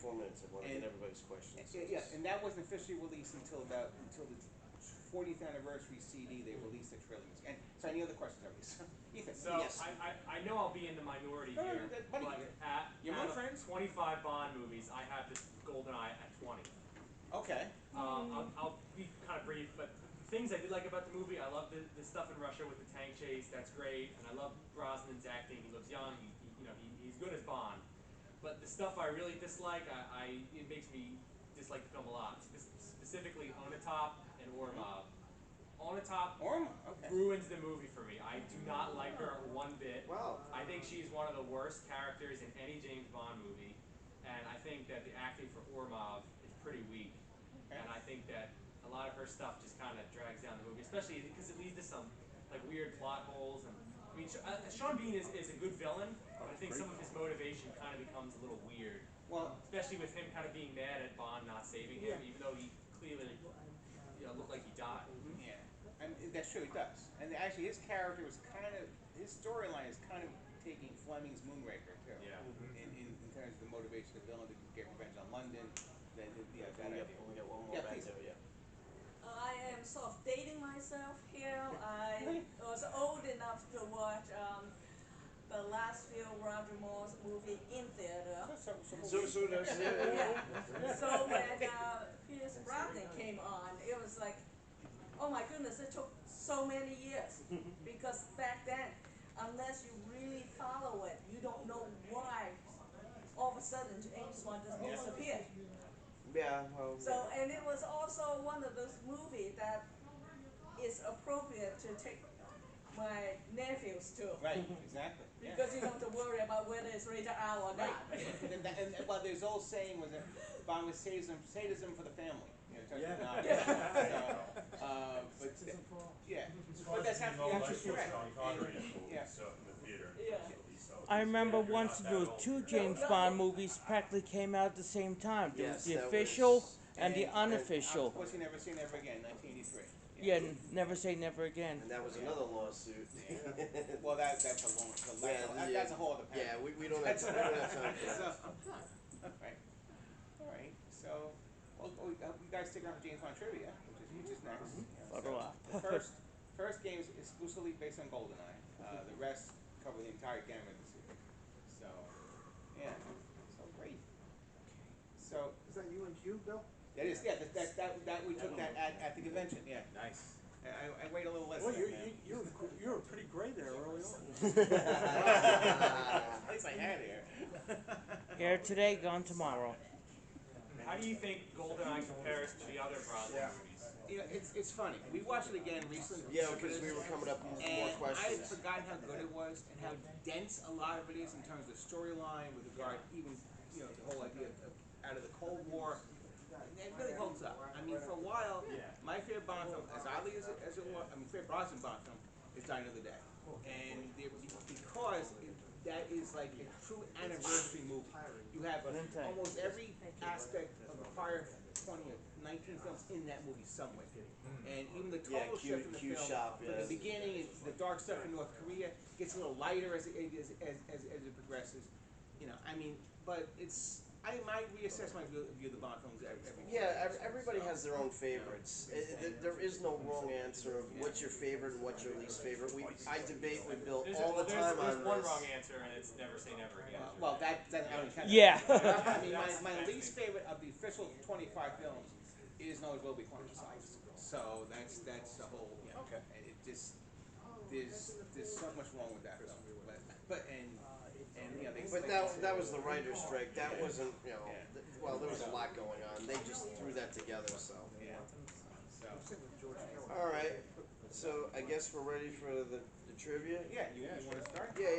4 minutes. I want to get everybody's questions. Yeah, and that wasn't officially released until the 40th anniversary CD. They released the trailer. And so, any other questions, Ethan? So Yes. I know I'll be in the minority No, here, buddy, but you're my out of friend. 25 Bond movies, I have this GoldenEye at 20. Okay. I'll be kind of brief, but the things I did like about the movie, I love the stuff in Russia with the tank chase. That's great, and I love Brosnan's acting. He looks young. He's good as Bond. But the stuff I really dislike, it makes me dislike the film a lot. Specifically, Onatop and Ormov. Onatop Okay. ruins the movie for me. I do not like her one bit. Wow. I think she's one of the worst characters in any James Bond movie, and I think that the acting for Ormov is pretty weak. And I think that a lot of her stuff just kind of drags down the movie, especially because it leads to some like weird plot holes. And I mean, Sean Bean is a good villain, but I think some of his motivation kind of becomes a little weird. Well, especially with him kind of being mad at Bond not saving him, even though he clearly looked like he died. yeah, and that's true. It does. And actually, his character was his storyline is kind of taking Fleming's Moonraker too. Yeah. In terms of the motivation of the villain to get revenge on London. Then We got one more back there. Yeah. I am sort of dating myself here. I was old enough to watch the last few Roger Moore's movie in theater. So does Yeah. So when Pierce Brosnan came on, it was like, oh my goodness, it took so many years. Because back then, unless you really follow it, you don't know why all of a sudden James Bond just disappeared. Yeah. Well. So, and it was also one of those movies that is appropriate to take my nephews to. Right. Exactly. Because you don't have to worry about whether it's rated R or Right. not. And well, there's old saying was that Bond was sadism for the family. Yeah. But yeah. But that's absolutely correct. Yeah. Yeah. I remember once there was two James Bond movies practically came out at the same time. There was Yes, the that official was- and the unofficial. Of course, you never say never again. 1983. Yeah, never say never again. And that was another lawsuit. Well, that's a long. That's a whole other. Yeah, we don't have time. We don't have time for that. All right. So, you guys stick around for James Bond trivia, which is next. The first game is exclusively based on GoldenEye. The rest cover the entire gamut of the series. So, yeah. So great. So. Is that you and Hugh, Bill? That is, yeah. That we took that at the convention. Yeah. Nice. I weighed a little less. Well, than that, you were pretty gray there early on. At least I had hair. Here today, gone tomorrow. How do you think GoldenEye compares to the other Brosnan movies? You know, it's funny. We watched it again recently. Yeah, because we were coming up with more And I had questions. forgotten how good it was and how dense a lot of it is in terms of storyline with regard even the whole idea of out of the Cold War. It really holds up. I mean, for a while, my favorite Bond film, as oddly as it was, favorite Brosnan Bond film is Die Another Day, and because that is like a true anniversary movie. You have almost every aspect of the prior 20 or 19 films in that movie somewhere. And even the total shift in the film, from the beginning, the dark stuff in North Korea gets a little lighter as it progresses. But I might reassess my view of the Bond films every Yeah, everybody has their own favorites. There is no wrong answer of what's your favorite and what's your least favorite. I debate with Bill all the time on There's one this. wrong answer, and it's never say never again. Well, that's Yeah. I mean, my least favorite of the official 25 films is No Will Be Quantum of Solace. So that's the whole. Okay. And it just there's so much wrong with that film. But that was the writer's strike. That wasn't well, there was a lot going on. They just threw that together. So. Yeah. All right. So I guess we're ready for the trivia. Yeah. You want to start? Yeah.